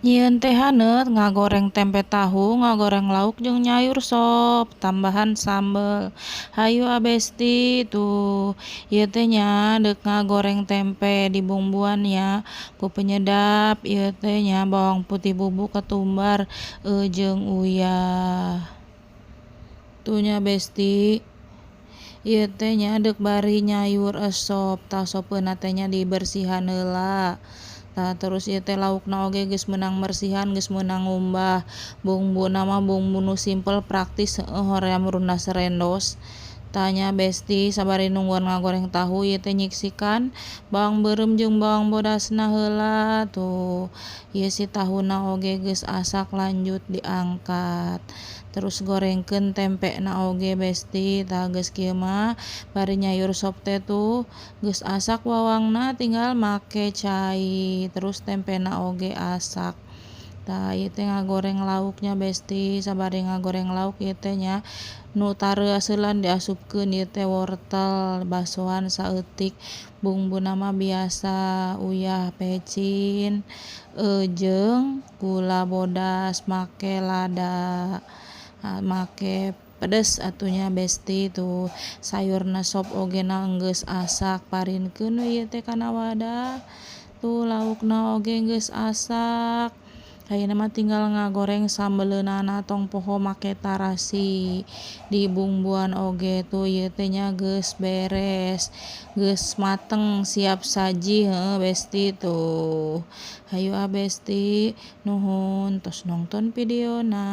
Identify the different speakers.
Speaker 1: Nyieun teh haneut ngagoreng tempe tahu, ngagoreng lauk jeung nyayur sop, tambahan sambel. Hayu abesti tuh. Ieu teh nya deuk ngagoreng tempe dibumbuan ya ku penyedap. Ieu teh nya bawang putih bubuk ketumbar jeung uyah. Tuh nya besti. Ieu teh nya deuk bari nyayur sop, tah sopeuna teh nya dibersihan heula. Tah terus ieu teh laukna oge geus meunang mersihan, geus meunang ngumbah. Bumbuna mah bumbu nu simpel praktis hoream rundah sarendos. Tah nya besti sabari nungguan ngagoreng tahu ieu teh nyiksikan bawang beureum jeung bawang bodasna heula tuh. Ieu si tahuna oge geus asak lanjut diangkat. Terus gorengkeun tempena oge besti. Tah geus kieu mah bari nyayur sop teh tuh geus asak bawangna tinggal make cai. Terus tempena oge asak. Tah ieu teh ngagoreng lauknya besti. Sabari ngagoreng lauk ieu teh nya nu tareuas heula diasupkeun ieu teh wortel basoan saeutik. Bumbuna mah biasa uyah pecin jeung gula bodas make lada. Make pedes atunya besti tuh. Sayurna sop oge na geus asak parinkeun we ieu teh kana wadah. Tuh laukna oge geus asak. Ayeuna mah tinggal ngagoreng sambeleunana tong poho make tarasi. Dibumbuan oge tuh ieu teh nya geus beres. Geus mateng siap saji heuh besti tuh. Hayu besti, nuhun tos nongton videona.